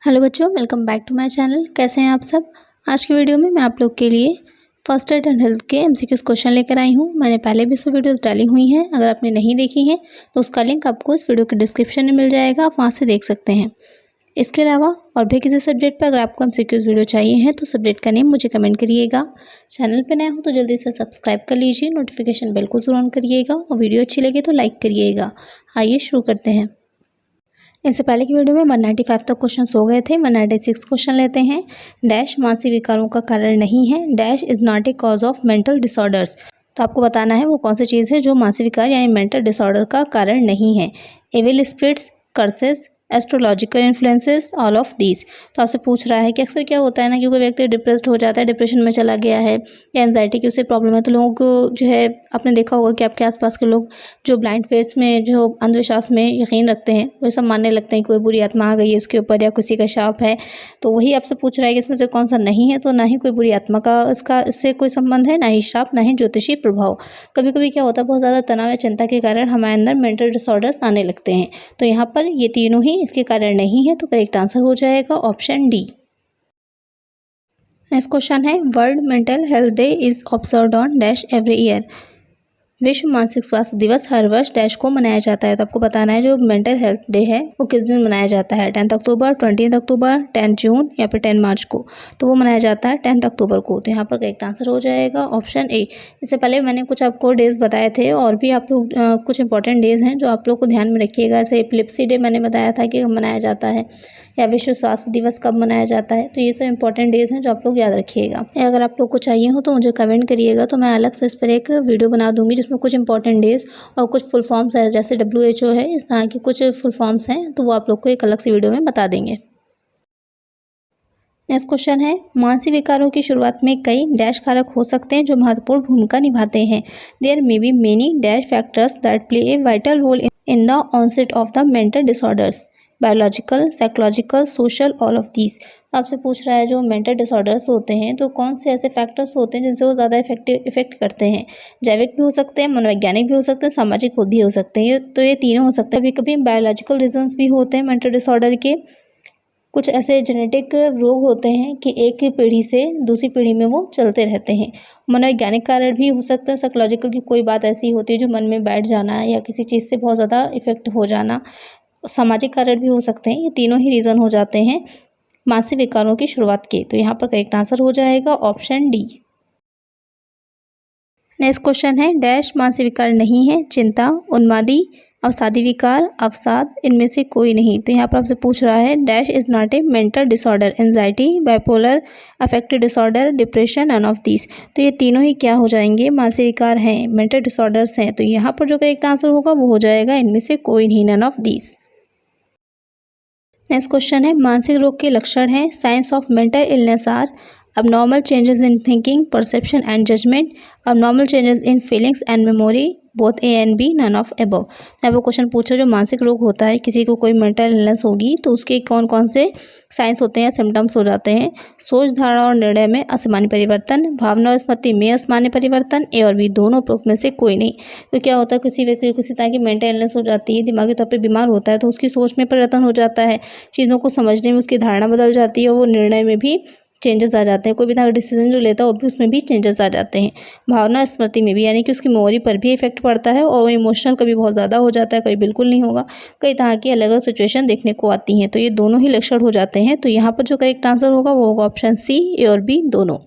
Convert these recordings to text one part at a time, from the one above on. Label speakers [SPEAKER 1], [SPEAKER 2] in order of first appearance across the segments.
[SPEAKER 1] Hello बच्चों, welcome back to my channel. कैसे हैं आप सब। आज की वीडियो में मैं आप लोग के लिए फर्स्ट एड एंड हेल्थ के एमसीक्यूज क्वेश्चन लेकर आई हूं। मैंने पहले भी इसमें वीडियोस डाली हुई हैं। अगर आपने नहीं देखी हैं तो उसका लिंक आपको इस वीडियो के डिस्क्रिप्शन में मिल जाएगा, आप वहां से देख सकते हैं। इसके अलावा और भी किसी सब्जेक्ट पर अगर आपको एमसीक्यूज वीडियो चाहिए हैं तो सब्जेक्ट का नेम मुझे कमेंट करिएगा। चैनल पर नए हो तो जल्दी से सब्सक्राइब कर लीजिए, नोटिफिकेशन बेल को जरूर ऑन करिएगा और वीडियो अच्छी लगे तो लाइक करिएगा। आइए शुरू करते हैं। इससे पहले की वीडियो में 195 तक क्वेश्चन हो गए थे। 196 क्वेश्चन लेते हैं। डैश मानसिक विकारों का कारण नहीं है। Dash is not A cause of mental disorders. तो आपको बताना है वो कौन सी चीज़ है जो मानसिक विकार यानी मेंटल डिसऑर्डर का कारण नहीं है। Evil spirits, curses, astrological influences, all of these. तो आपसे पूछ रहा है कि अक्सर क्या होता है ना कि कोई व्यक्ति डिप्रेस्ड हो जाता है, डिप्रेशन में चला गया है या एंजाइटी की उसे प्रॉब्लम है, तो लोगों को जो है आपने देखा होगा कि आपके आसपास के लोग जो ब्लाइंड फेथ में जो अंधविश्वास में यकीन रखते हैं वो सब मानने लगते हैं कि कोई बुरी आत्मा आ गई है इसके ऊपर या किसी का शाप है। तो वही आपसे पूछ रहा है कि इसमें से कौन सा नहीं है। तो ना ही कोई बुरी आत्मा का इससे कोई संबंध है, ना ही शाप, ना ही ज्योतिषी प्रभाव। कभी कभी क्या होता है बहुत ज़्यादा तनाव या चिंता के कारण हमारे अंदर मेंटल डिसऑर्डर्स आने लगते हैं। तो यहाँ पर ये तीनों ही इसके कारण नहीं है। तो करेक्ट आंसर हो जाएगा ऑप्शन डी। नेक्स्ट क्वेश्चन है, world mental health day is observed on dash every year. विश्व मानसिक स्वास्थ्य दिवस हर वर्ष डैश को मनाया जाता है। तो आपको बताना है जो मेंटल हेल्थ डे है वो किस दिन मनाया जाता है। 10 अक्टूबर, 20 अक्टूबर, 10 जून या फिर 10 मार्च को। तो वो मनाया जाता है 10 अक्टूबर को। तो यहाँ पर करेक्ट आंसर हो जाएगा ऑप्शन ए। इससे पहले मैंने कुछ आपको डेज बताए थे और भी आप लोग कुछ इंपॉर्टेंट डेज हैं जो आप लोग को ध्यान में रखिएगा। जैसे एपिलेप्सी डे मैंने बताया था कि कब मनाया जाता है, या विश्व स्वास्थ्य दिवस कब मनाया जाता है। तो ये सब इंपॉर्टेंट डेज हैं जो आप लोग याद रखिएगा। अगर आप लोग को चाहिए हो तो मुझे कमेंट करिएगा, तो मैं अलग से इस पर एक वीडियो बना दूंगी जिसमें कुछ इंपॉर्टेंट डेज और कुछ फुल फॉर्म्स है, जैसे WHO है, इस तरह की कुछ फुल फॉर्म्स हैं, तो वो आप लोग को एक अलग से वीडियो में बता देंगे। नेक्स्ट क्वेश्चन है, मानसिक विकारों की शुरुआत में कई डैश कारक हो सकते हैं जो महत्वपूर्ण भूमिका निभाते हैं। There may be many dash factors that play a vital role in the onset of the mental disorders. Biological, psychological, social, all of these. आपसे पूछ रहा है जो मेंटल डिसऑर्डर्स होते हैं तो कौन से ऐसे फैक्टर्स होते हैं जिनसे वो ज़्यादा इफेक्ट करते हैं। जैविक भी हो सकते हैं, मनोवैज्ञानिक भी हो सकते हैं, सामाजिक भी हो सकते हैं। तो ये तीनों हो सकते हैं। कभी कभी बायोलॉजिकल रीजंस भी होते हैं मेंटल डिसऑर्डर के। कुछ ऐसे जेनेटिक रोग होते हैं कि एक पीढ़ी से दूसरी पीढ़ी में वो चलते रहते हैं। मनोवैज्ञानिक कारण भी हो सकता है, साइकोलॉजिकल की कोई बात ऐसी होती है जो मन में बैठ जाना या किसी चीज़ से बहुत ज़्यादा इफेक्ट हो जाना। सामाजिक कारण भी हो सकते हैं। ये तीनों ही रीज़न हो जाते हैं मानसिक विकारों की शुरुआत के। तो यहाँ पर करेक्ट आंसर हो जाएगा ऑप्शन डी। नेक्स्ट क्वेश्चन है, डैश मानसिक विकार नहीं है। चिंता, उन्मादी, अवसादी विकार, अवसाद, इनमें से कोई नहीं। तो यहाँ पर आपसे पूछ रहा है dash is not a mental disorder. Anxiety, bipolar affective disorder, depression, none of these. तो ये तीनों ही क्या हो जाएंगे, मानसिक विकार हैं, मेंटल डिसऑर्डर्स हैं। तो यहाँ पर जो करेक्ट आंसर होगा वो हो जाएगा इनमें से कोई नहीं, none of these. Next question है, मानसिक रोग के लक्षण हैं। Signs of mental illness are abnormal changes in thinking, perception and judgment, abnormal changes in feelings and memory, both A and B, none of above। यहाँ पर क्वेश्चन पूछा जो मानसिक रोग होता है, किसी को कोई मेंटल इलनेस होगी तो उसके कौन कौन से साइंस होते हैं, सिम्टम्स हो जाते हैं। सोच, धारणा और निर्णय में असामान्य परिवर्तन, भावना और स्मृति में असामान्य परिवर्तन, ए और बी दोनों उपरोक्त में से कोई नहीं। तो क्या होता है, किसी व्यक्ति को किसी तरह की मेंटल इलनेस हो जाती है, दिमागी तौर पर बीमार होता है, तो उसकी सोच में परिवर्तन हो जाता है, चीज़ों को समझने में उसकी धारणा बदल जाती है और वो निर्णय में भी चेंजेस आ जाते हैं। कोई भी तरह का डिसीजन जो लेता है वो भी उसमें भी चेंजेस आ जाते हैं। भावना स्मृति में भी, यानी कि उसकी मेमोरी पर भी इफेक्ट पड़ता है और वो इमोशनल कभी बहुत ज़्यादा हो जाता है, कभी बिल्कुल नहीं होगा। कई तरह की अलग अलग सिचुएशन देखने को आती हैं। तो ये दोनों ही लक्षण हो जाते हैं। तो यहाँ पर जो करेक्ट आंसर होगा वो होगा ऑप्शन सी, ए और बी दोनों।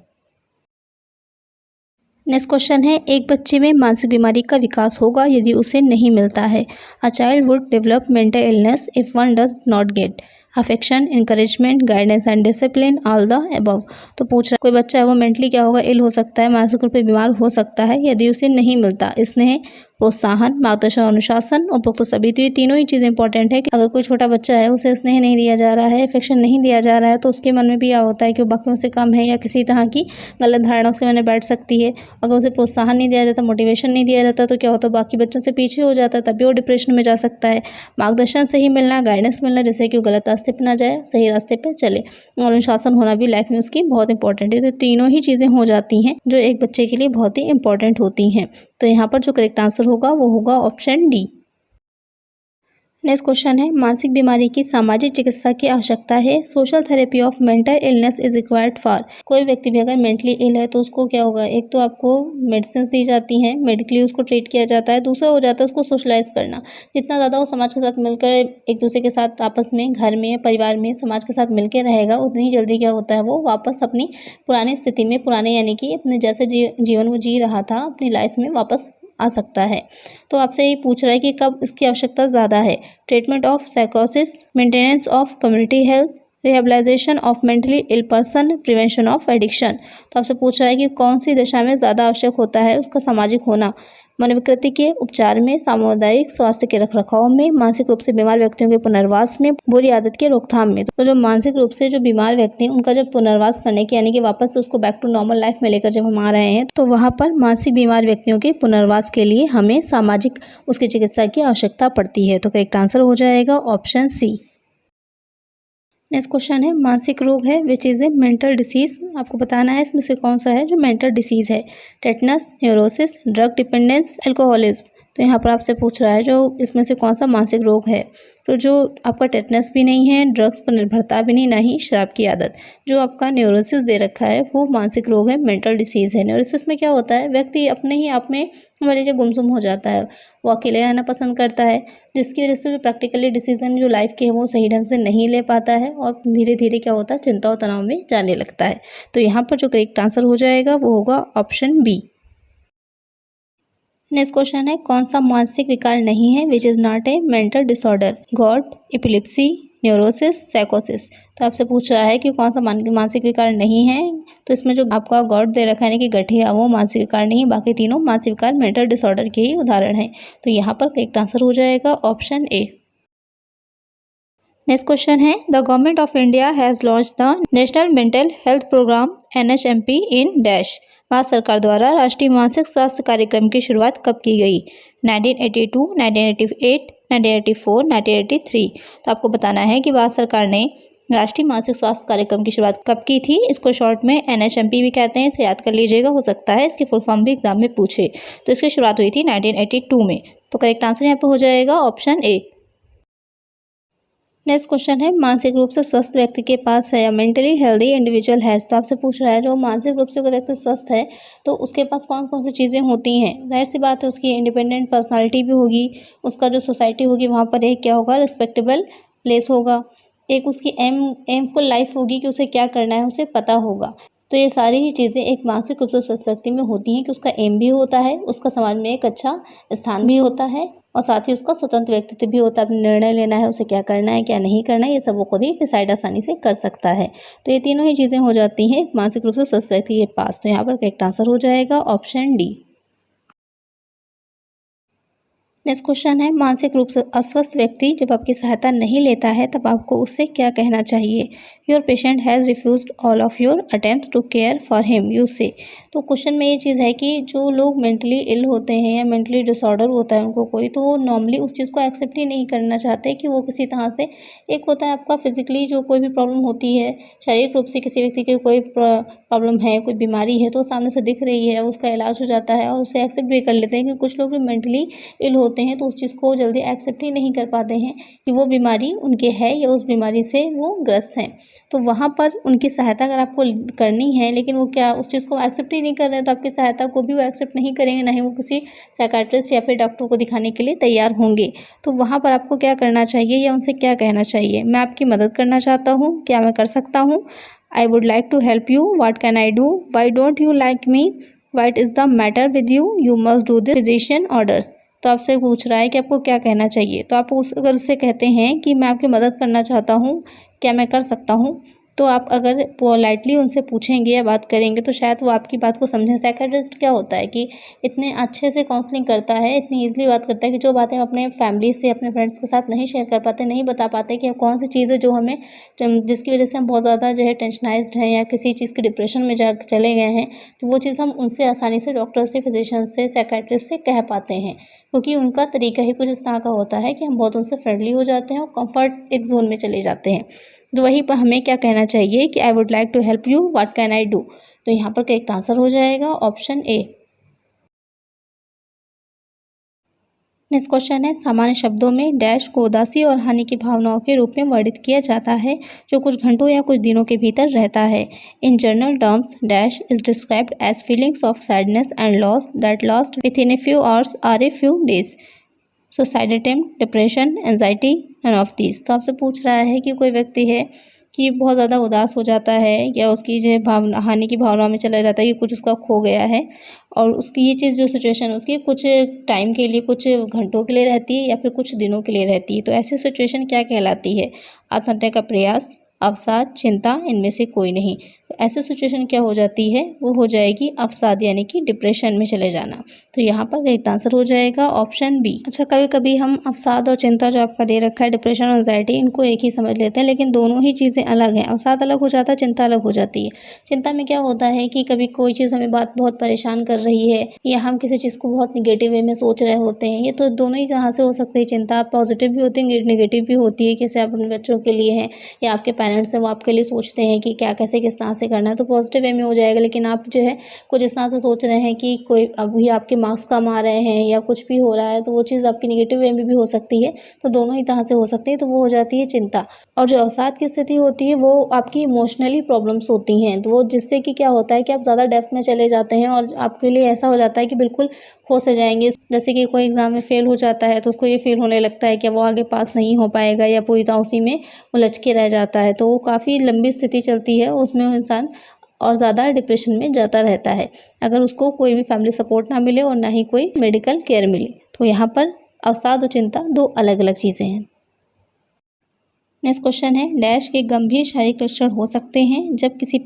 [SPEAKER 1] नेक्स्ट क्वेश्चन है, एक बच्चे में मानसिक बीमारी का विकास होगा यदि उसे नहीं मिलता है। A child would develop mental illness if one does not gate affection, encouragement, guidance and discipline, all the above. तो पूछ रहा है कोई बच्चा है वो मेंटली क्या होगा, इल हो सकता है, मानसिक रूप से बीमार हो सकता है यदि उसे नहीं मिलता स्नेह, प्रोत्साहन, मार्गदर्शन, अनुशासन, उपरोक्त सभी। तो ये तीनों ही चीज़ें इंपॉर्टेंट है कि अगर कोई छोटा बच्चा है उसे स्नेह नहीं दिया जा रहा है, अफेक्शन नहीं दिया जा रहा है, तो उसके मन में भी यह होता है कि वो बाकियों से कम है या किसी तरह की गलत धारणा उसके मन में बैठ सकती है। अगर उसे प्रोत्साहन नहीं दिया जाता, मोटिवेशन नहीं दिया जाता, तो क्या होता है बाकी बच्चों से पीछे हो जाता है, तभी वो डिप्रेशन में जा सकता है। मार्गदर्शन सही मिलना, गाइडेंस मिलना, जैसे कि वो गलत रास्ते पर ना जाए, सही रास्ते पर चले, और अनुशासन होना भी लाइफ में उसकी बहुत इंपॉर्टेंट है। तो तीनों ही चीज़ें हो जाती हैं जो एक बच्चे के लिए बहुत ही इंपॉर्टेंट होती हैं। तो यहाँ पर जो करेक्ट आंसर होगा वो होगा ऑप्शन डी। नेक्स्ट क्वेश्चन है, मानसिक बीमारी की सामाजिक चिकित्सा की आवश्यकता है। Social therapy of mental illness is required for. कोई व्यक्ति भी अगर मेंटली इल है तो उसको क्या होगा, एक तो आपको मेडिसिन दी जाती हैं, मेडिकली उसको ट्रीट किया जाता है। दूसरा हो जाता है उसको सोशलाइज करना। जितना ज़्यादा वो समाज के साथ मिलकर एक दूसरे के साथ आपस में, घर में, परिवार में, समाज के साथ मिलकर रहेगा, उतनी जल्दी क्या होता है वो वापस अपनी पुरानी स्थिति में, पुराने यानी कि अपने जैसे जीवन वो जी रहा था अपनी लाइफ में वापस आ सकता है। तो आपसे ये पूछ रहा है कि कब इसकी आवश्यकता ज़्यादा है। ट्रीटमेंट ऑफ साइकोसिस, maintenance of community health, rehabilitation of mentally ill person, prevention of addiction. तो आपसे पूछ रहा है कि कौन सी दिशा में ज़्यादा आवश्यक होता है उसका सामाजिक होना। मनोविकृति के उपचार में, सामुदायिक स्वास्थ्य के रखरखाव में, मानसिक रूप से बीमार व्यक्तियों के पुनर्वास में, बुरी आदत के रोकथाम में। तो जो मानसिक रूप से जो बीमार व्यक्ति हैं उनका जब पुनर्वास करने के यानी कि वापस उसको बैक टू नॉर्मल लाइफ में लेकर जब हम आ रहे हैं तो वहाँ पर मानसिक बीमार व्यक्तियों के पुनर्वास के लिए हमें सामाजिक उसकी चिकित्सा की आवश्यकता पड़ती है। तो करेक्ट आंसर हो जाएगा ऑप्शन सी। नेक्स्ट क्वेश्चन है, मानसिक रोग है which is a mental disease. आपको बताना है इसमें से कौन सा है जो मेंटल डिसीज है। Tetanus, neurosis, drug dependence, alcoholism. तो यहाँ पर आपसे पूछ रहा है जो इसमें से कौन सा मानसिक रोग है। तो जो आपका टेटनस भी नहीं है, ड्रग्स पर निर्भरता भी नहीं, ना ही शराब की आदत। जो आपका न्यूरोसिस दे रखा है वो मानसिक रोग है, मेंटल डिसीज़ है। न्यूरोसिस में क्या होता है, व्यक्ति अपने ही आप में मान लीजिए गुमसुम हो जाता है, वो अकेले रहना पसंद करता है, जिसकी वजह से जो प्रैक्टिकली डिसीजन जो लाइफ के हैं वो सही ढंग से नहीं ले पाता है और धीरे धीरे क्या होता है चिंता और तनाव में जाने लगता है। तो यहाँ पर जो करेक्ट आंसर हो जाएगा वो होगा ऑप्शन बी। नेक्स्ट क्वेश्चन है, कौन सा मानसिक विकार नहीं है which is not a mental disorder. God, epilepsy, neurosis, साइकोसिस। तो आपसे पूछ रहा है कि कौन सा मानसिक विकार नहीं है। तो इसमें जो आपका गॉड दे रखा है कि गठिया, वो मानसिक विकार नहीं है। बाकी तीनों मानसिक विकार मेंटल डिसऑर्डर के ही उदाहरण हैं। तो यहाँ पर करेक्ट आंसर हो जाएगा ऑप्शन ए। नेक्स्ट क्वेश्चन है, the government of India has launch the national mental health programme NHMP in dash. Bharat सरकार द्वारा राष्ट्रीय मानसिक स्वास्थ्य कार्यक्रम की शुरुआत कब की गई। 1982, 1988, 1984, 1983। तो आपको बताना है कि भारत सरकार ने राष्ट्रीय मानसिक स्वास्थ्य कार्यक्रम की शुरुआत कब की थी। इसको शॉर्ट में NHMP भी कहते हैं, इसे याद कर लीजिएगा, हो सकता है इसकी फुल फॉर्म भी एग्जाम में पूछे। तो इसकी शुरुआत हुई थी 1982 में। तो करेक्ट आंसर यहाँ पे हो जाएगा ऑप्शन ए। नेक्स्ट क्वेश्चन है, मानसिक रूप से स्वस्थ व्यक्ति के पास है या मेंटली हेल्दी इंडिविजुअल हैज़। तो आपसे पूछ रहा है जो मानसिक रूप से कोई व्यक्ति स्वस्थ है तो उसके पास कौन कौन सी चीज़ें होती हैं। जाहिर सी बात है उसकी इंडिपेंडेंट पर्सनालिटी भी होगी, उसका जो सोसाइटी होगी वहाँ पर एक क्या होगा, रिस्पेक्टेबल प्लेस होगा, एक उसकी एमफुल लाइफ होगी कि उसे क्या करना है उसे पता होगा। तो ये सारी ही चीज़ें एक मानसिक रूप से स्वस्थ व्यक्ति में होती हैं कि उसका एम भी होता है, उसका समाज में एक अच्छा स्थान भी होता है और साथ ही उसका स्वतंत्र व्यक्तित्व भी होता है। अपने निर्णय लेना है, उसे क्या करना है क्या नहीं करना है, ये सब वो खुद ही डिसाइड आसानी से कर सकता है। तो ये तीनों ही चीज़ें हो जाती हैं मानसिक रूप से स्वस्थ व्यक्ति के पास। तो यहाँ पर करेक्ट आंसर हो जाएगा ऑप्शन डी। नेक्स्ट क्वेश्चन है, मानसिक रूप से अस्वस्थ व्यक्ति जब आपकी सहायता नहीं लेता है तब आपको उससे क्या कहना चाहिए। Your patient has refused all of your attempts to care for him, you say. तो क्वेश्चन में ये चीज़ है कि जो लोग मेंटली इल होते हैं या मेंटली डिसऑर्डर होता है उनको कोई, तो वो नॉर्मली उस चीज़ को एक्सेप्ट ही नहीं करना चाहते कि वो किसी तरह से, एक होता है आपका फिजिकली जो कोई भी प्रॉब्लम होती है, शारीरिक रूप से किसी व्यक्ति की कोई प्रॉब्लम है, कोई बीमारी है तो सामने से दिख रही है, उसका इलाज हो जाता है और उसे एक्सेप्ट भी कर लेते हैं। कि कुछ लोग जो मेंटली इल होते हैं तो उस चीज़ को जल्दी एक्सेप्ट ही नहीं कर पाते हैं कि वो बीमारी उनके है या उस बीमारी से वो ग्रस्त हैं। तो वहाँ पर उनकी सहायता अगर आपको करनी है लेकिन वो क्या उस चीज़ को एक्सेप्ट ही नहीं कर रहे हैं तो आपकी सहायता को भी वो एक्सेप्ट नहीं करेंगे, ना ही वो किसी साइकाट्रिस्ट या फिर डॉक्टर को दिखाने के लिए तैयार होंगे। तो वहाँ पर आपको क्या करना चाहिए या उनसे क्या कहना चाहिए। मैं आपकी मदद करना चाहता हूँ, क्या मैं कर सकता हूँ। I would like to help you, what can I do, why don't you like me, what is the matter with you, you must do this physician orders. तो आपसे पूछ रहा है कि आपको क्या कहना चाहिए। तो आप अगर उससे कहते हैं कि मैं आपकी मदद करना चाहता हूँ, क्या मैं कर सकता हूँ, तो आप अगर पोलाइटली उनसे पूछेंगे या बात करेंगे तो शायद वो आपकी बात को समझें। साइकियाट्रिस्ट क्या होता है कि इतने अच्छे से काउंसलिंग करता है, इतनी ईजिली बात करता है कि जो बातें हम अपने फैमिली से, अपने फ्रेंड्स के साथ नहीं शेयर कर पाते, नहीं बता पाते कि कौन सी चीज़ है जो हमें, जिसकी वजह से हम बहुत ज़्यादा जो है टेंशनाइज्ड हैं या किसी चीज़ के डिप्रेशन में जा चले गए हैं, तो वो चीज़ हम उनसे आसानी से, डॉक्टर से, फिजिशियन से, साइकियाट्रिस्ट से कह पाते हैं क्योंकि उनका तरीका ही कुछ इस तरह का होता है कि हम बहुत उनसे फ्रेंडली हो जाते हैं और कंफर्ट एक जोन में चले जाते हैं। तो वहीं पर हमें क्या कहना चाहिए कि I would like to help you, what can I do. तो यहाँ पर करेक्ट आंसर हो जाएगा ऑप्शन ए। नेक्स्ट क्वेश्चन है, सामान्य शब्दों में डैश को उदासी और हानि की भावनाओं के रूप में वर्णित किया जाता है जो कुछ घंटों या कुछ दिनों के भीतर रहता है। In general terms dash is described as feelings of sadness and loss that last within a few hours और a few days. Suicide attempt, depression, anxiety, none of these. तो आपसे पूछ रहा है कि कोई व्यक्ति है कि बहुत ज़्यादा उदास हो जाता है या उसकी जो है भावना हानि की भावना में चला जाता है कि कुछ उसका खो गया है और उसकी ये चीज़ जो सिचुएशन उसकी कुछ टाइम के लिए, कुछ घंटों के लिए रहती है या फिर कुछ दिनों के लिए रहती है। तो ऐसी सिचुएशन क्या कहलाती है? आत्महत्या का प्रयास, अवसाद, चिंता, इनमें से कोई नहीं। तो ऐसी सिचुएशन क्या हो जाती है? वो हो जाएगी अवसाद यानी कि डिप्रेशन में चले जाना। तो यहाँ पर राइट आंसर हो जाएगा ऑप्शन बी। अच्छा, कभी कभी हम अवसाद और चिंता जो आपका दे रखा है, डिप्रेशन और एंजाइटी, इनको एक ही समझ लेते हैं, लेकिन दोनों ही चीज़ें अलग हैं। अवसाद अलग हो जाता है, चिंता अलग हो जाती है। चिंता में क्या होता है कि कभी कोई चीज़ हमें बात बहुत परेशान कर रही है या हम किसी चीज़ को बहुत निगेटिव वे में सोच रहे होते हैं। ये तो दोनों ही तरह से हो सकती है। चिंता पॉजिटिव भी होती है, नेगेटिव भी होती है। जैसे आप अपने बच्चों के लिए हैं या आपके पेरेंट्स हैं, वो आपके लिए सोचते हैं कि क्या कैसे किस तरह से करना है, तो पॉजिटिव वे में हो जाएगा। लेकिन आप जो है कुछ इस तरह से सोच रहे हैं कि कोई अभी आपके मार्क्स कम आ रहे हैं या कुछ भी हो रहा है, तो वो चीज़ आपकी नेगेटिव वे में भी हो सकती है। तो दोनों ही तरह से हो सकती है, तो वो हो जाती है चिंता। और जो अवसाद की स्थिति होती है वो आपकी इमोशनली प्रॉब्लम्स होती हैं, तो वो जिससे कि क्या होता है कि आप ज़्यादा डेप्थ में चले जाते हैं और आपके लिए ऐसा हो जाता है कि बिल्कुल खो से जाएंगे। जैसे कि कोई एग्जाम में फेल हो जाता है तो उसको ये फील होने लगता है कि वो आगे पास नहीं हो पाएगा या पूरी तरह उसी में उलझ के रह जाता है। तो वो काफ़ी लंबी स्थिति चलती है, उसमें वो इंसान और ज़्यादा डिप्रेशन में जाता रहता है अगर उसको कोई भी फैमिली सपोर्ट ना मिले और ना ही कोई मेडिकल केयर मिले। तो यहाँ पर अवसाद और चिंता दो अलग अलग चीज़ें हैं। नेक्स्ट क्वेश्चन है, डैश के गंभीर शारीरिक लक्षण हो सकते हैं जब किसी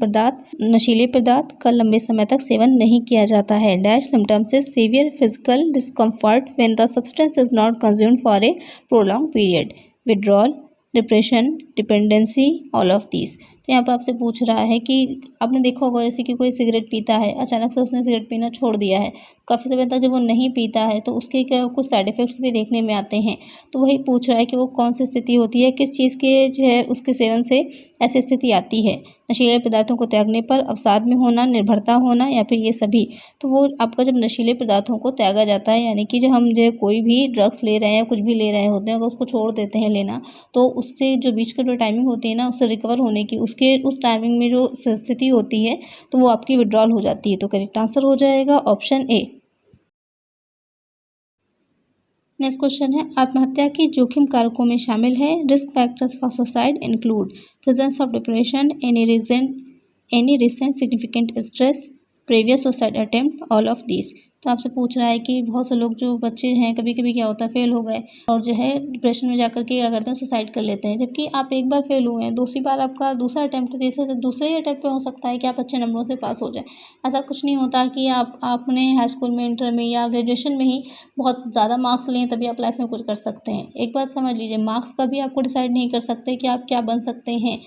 [SPEAKER 1] नशीले पदार्थ का लंबे समय तक सेवन नहीं किया जाता है। Dash symptoms is severe physical discomfort when the substance is not consumed for a prolong period, withdrawal, depression, dependency, all of these. तो यहाँ पर आपसे पूछ रहा है कि आपने देखा होगा जैसे कि कोई सिगरेट पीता है, अचानक से उसने सिगरेट पीना छोड़ दिया है, काफ़ी समय तक जब वो नहीं पीता है तो उसके क्या कुछ साइड इफ़ेक्ट्स भी देखने में आते हैं। तो वही पूछ रहा है कि वो कौन सी स्थिति होती है, किस चीज़ के जो है उसके सेवन से ऐसी स्थिति आती है। नशीले पदार्थों को त्यागने पर अवसाद में होना, निर्भरता होना या फिर ये सभी। तो वो आपका जब नशीले पदार्थों को त्यागा जाता है यानी कि जब हम जो है कोई भी ड्रग्स ले रहे हैं या कुछ भी ले रहे होते हैं, अगर उसको छोड़ देते हैं लेना, तो उससे जो बीच का जो टाइमिंग होती है ना, उससे रिकवर होने की, उसके उस टाइमिंग में जो स्थिति होती है तो वो आपकी विड्रॉल हो जाती है। तो करेक्ट आंसर हो जाएगा ऑप्शन ए। नेक्स्ट क्वेश्चन है, आत्महत्या के जोखिम कारकों में शामिल है, risk factors for suicide include presence of depression, any recent significant stress, previous suicide attempt, all of this. तो आपसे पूछ रहा है कि बहुत से लोग जो बच्चे हैं कभी कभी क्या होता है फेल हो गए और जो है डिप्रेशन में जाकर के क्या करते हैं सुसाइड कर लेते हैं, जबकि आप एक बार फेल हुए हैं, दूसरी बार आपका दूसरा अटेम्प्ट, तीसरे दूसरे ही अटेम्प्ट पे हो सकता है कि आप अच्छे नंबरों से पास हो जाए। ऐसा कुछ नहीं होता कि आपने हाई स्कूल में, इंटर में या ग्रेजुएशन में ही बहुत ज़्यादा मार्क्स लिए तभी आप लाइफ में कुछ कर सकते हैं। एक बात समझ लीजिए, मार्क्स कभी आपको डिसाइड नहीं कर सकते कि आप क्या बन सकते हैं।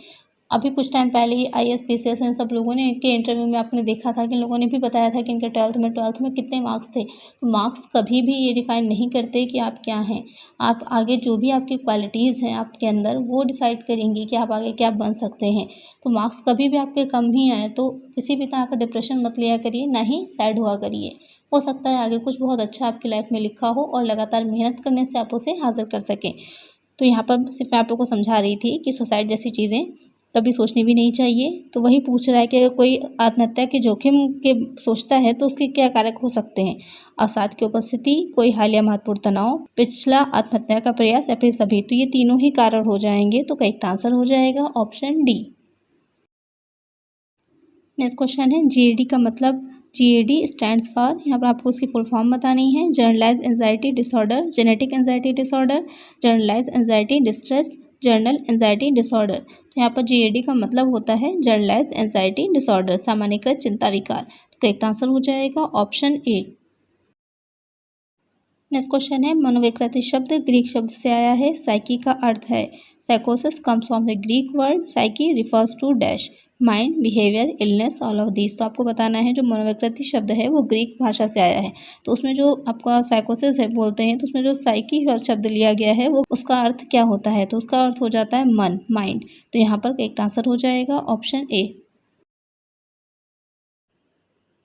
[SPEAKER 1] अभी कुछ टाइम पहले ही आईएएस पीसीएस इन सब लोगों ने के इंटरव्यू में आपने देखा था कि इन लोगों ने भी बताया था कि इनके ट्वेल्थ में कितने मार्क्स थे। तो मार्क्स कभी भी ये डिफाइन नहीं करते कि आप क्या हैं। आप आगे जो भी आपकी क्वालिटीज़ हैं आपके अंदर वो डिसाइड करेंगी कि आप आगे क्या बन सकते हैं। तो मार्क्स कभी भी आपके कम ही आए तो किसी भी तरह का डिप्रेशन मत लिया करिए, ना ही सैड हुआ करिए। हो सकता है आगे कुछ बहुत अच्छा आपकी लाइफ में लिखा हो और लगातार मेहनत करने से आप उसे हासिल कर सकें। तो यहाँ पर सिर्फ मैं आप लोग को समझा रही थी कि सुसाइड जैसी चीज़ें कभी सोचनी भी नहीं चाहिए। तो वही पूछ रहा है कि अगर कोई आत्महत्या के जोखिम के सोचता है तो उसके क्या कारक हो सकते हैं? अवसाद की उपस्थिति, कोई हालिया महत्वपूर्ण तनाव, पिछला आत्महत्या का प्रयास या फिर सभी। तो ये तीनों ही कारण हो जाएंगे, तो करेक्ट आंसर हो जाएगा ऑप्शन डी। नेक्स्ट क्वेश्चन है, जीएडी का मतलब। जीएडी स्टैंड्स फॉर, यहाँ पर आपको उसकी फुल फॉर्म बतानी है। Generalise anxiety disorder, genetic anxiety disorder, generalise anxiety distress, general anxiety disorder. तो यहाँ पर जीएडी का मतलब होता है जनरलाइज एंजाइटी डिसऑर्डर, सामान्यकृत चिंता विकार। तो करेक्ट आंसर हो जाएगा ऑप्शन ए। नेक्स्ट क्वेश्चन है, मनोविकृति शब्द ग्रीक शब्द से आया है, साइकी का अर्थ है। साइकोसिस comes from the Greek word psyche, refers to dash, mind, behaviour, illness, all of this. तो आपको बताना है जो मनोविकृति शब्द है वो ग्रीक भाषा से आया है। तो उसमें जो आपका साइकोसिस है बोलते हैं, तो उसमें जो साइकी शब्द लिया गया है वो उसका अर्थ क्या होता है? तो उसका अर्थ हो जाता है मन, माइंड। तो यहाँ पर करेक्ट आंसर हो जाएगा ऑप्शन ए।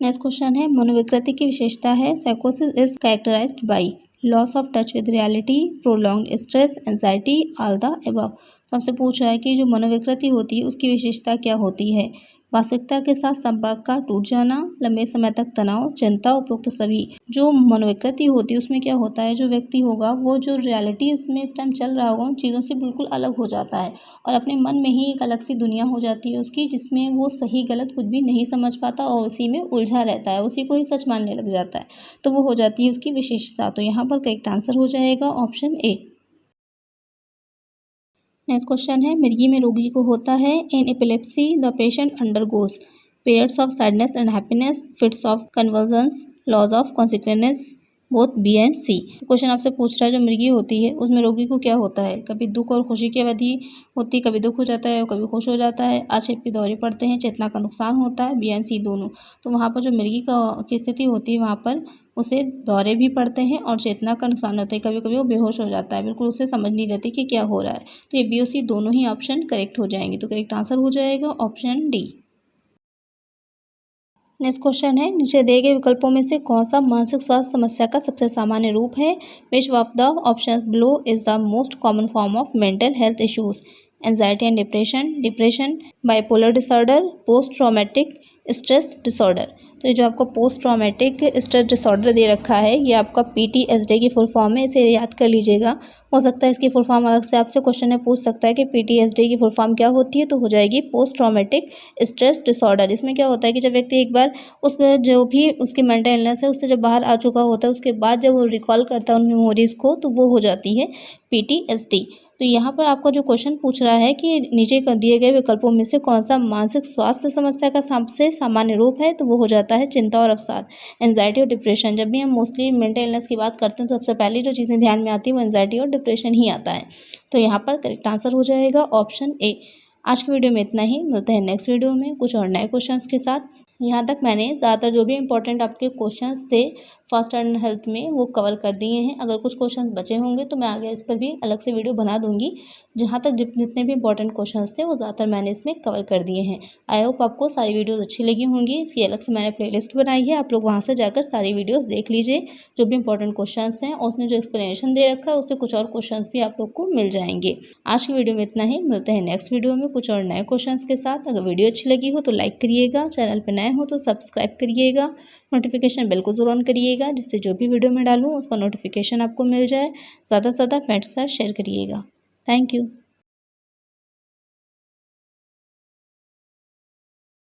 [SPEAKER 1] नेक्स्ट क्वेश्चन है, मनोविकृति की विशेषता है, साइकोसिस is characterised by loss of touch with reality, prolonged stress, anxiety, all the above. तो हमसे पूछ रहा है कि जो मनोविकृति होती है उसकी विशेषता क्या होती है। वास्तविकता के साथ संपर्क का टूट जाना, लंबे समय तक तनाव, चिंता, उपरोक्त सभी। जो मनोविकृति होती है उसमें क्या होता है, जो व्यक्ति होगा वो जो रियलिटी इसमें इस टाइम चल रहा होगा उन चीज़ों से बिल्कुल अलग हो जाता है और अपने मन में ही एक अलग सी दुनिया हो जाती है उसकी, जिसमें वो सही गलत कुछ भी नहीं समझ पाता और उसी में उलझा रहता है, उसी को ही सच मानने लग जाता है। तो वो हो जाती है उसकी विशेषता। तो यहाँ पर करेक्ट आंसर हो जाएगा ऑप्शन ए। नेक्स्ट क्वेश्चन है, मिर्गी में रोगी को होता है। In epilepsy the patient undergoes periods of sadness and happiness, fits of convergence, laws of consequence, both B and C. Question आपसे पूछ रहा है जो मृगी होती है उसमें रोगी को क्या होता है। कभी दुख और खुशी की अवधि होती है, कभी दुख हो जाता है और कभी खुश हो जाता है। आक्षेप के दौरे पड़ते हैं, चेतना का नुकसान होता है, बी एंड सी दोनों। तो वहाँ पर जो मृगी की स्थिति होती है वहाँ पर उसे दौरे भी पड़ते हैं और चेतना का नुकसान होता है, कभी कभी वो बेहोश हो जाता है, बिल्कुल उसे समझ नहीं रहती कि क्या हो रहा है। तो ये बी और सी दोनों ही ऑप्शन करेक्ट हो जाएंगे। तो करेक्ट आंसर हो जाएगा ऑप्शन डी। नेक्स्ट क्वेश्चन है, नीचे दिए गए विकल्पों में से कौन सा मानसिक स्वास्थ्य समस्या का सबसे सामान्य रूप है। Which of the options below is the most common form of mental health issues. Anxiety and depression, depression, bipolar disorder, post traumatic stress disorder. तो ये जो आपको पोस्ट ट्रॉमेटिक स्ट्रेस डिसऑर्डर दे रखा है ये आपका PTSD की फुल फॉर्म है, इसे याद कर लीजिएगा। हो सकता है इसकी फुल फॉर्म अलग से आपसे क्वेश्चन में पूछ सकता है कि PTSD की फुल फॉर्म क्या होती है, तो हो जाएगी पोस्ट ट्रॉमेटिक स्ट्रेस डिसऑर्डर। इसमें क्या होता है कि जब व्यक्ति एक बार उस पर जो भी उसकी मेंटल इलनेस है उससे जब बाहर आ चुका होता है उसके बाद जब वो रिकॉल करता है उन मेमोरीज़ को तो वो हो जाती है PTSD। तो यहाँ पर आपका जो क्वेश्चन पूछ रहा है कि नीचे दिए गए विकल्पों में से कौन सा मानसिक स्वास्थ्य समस्या का सबसे सामान्य रूप है, तो वो हो जाता है चिंता और अवसाद, एंजाइटी और डिप्रेशन। जब भी हम मोस्टली मेंटल इलनेस की बात करते हैं तो सबसे पहले जो चीज़ें ध्यान में आती है वो एंजाइटी और डिप्रेशन ही आता है। तो यहाँ पर करेक्ट आंसर हो जाएगा ऑप्शन ए। आज की वीडियो में इतना ही, मिलते हैं नेक्स्ट वीडियो में कुछ और नए क्वेश्चंस के साथ। यहाँ तक मैंने ज़्यादातर जो भी इंपॉर्टेंट आपके क्वेश्चंस थे फर्स्ट एंड हेल्थ में वो कवर कर दिए हैं। अगर कुछ क्वेश्चंस बचे होंगे तो मैं आगे इस पर भी अलग से वीडियो बना दूंगी। जहाँ तक जितने भी इंपॉर्टेंट क्वेश्चंस थे वो ज़्यादातर मैंने इसमें कवर कर दिए हैं। आई होप आपको सारी वीडियोज़ अच्छी लगी होंगी। इसकी अलग से मैंने प्लेलिस्ट बनाई है, आप लोग वहाँ से जाकर सारी वीडियोज़ देख लीजिए। जो भी इंपॉर्टेंट क्वेश्चंस हैं और उसमें जो एक्सप्लेनेशन दे रखा है उससे कुछ और क्वेश्चंस भी आप लोग को मिल जाएंगे। आज की वीडियो में इतना ही, मिलते हैं नेक्स्ट वीडियो में कुछ और नए क्वेश्चंस के साथ। अगर वीडियो अच्छी लगी हो तो लाइक करिएगा, चैनल पर नए हो तो सब्सक्राइब करिएगा, नोटिफिकेशन बेल को ज़रूर ऑन करिएगा जिससे जो भी वीडियो मैं डालूँ उसका नोटिफिकेशन आपको मिल जाए। ज़्यादा से ज़्यादा फ्रेंड्स के साथ शेयर करिएगा। Thank you.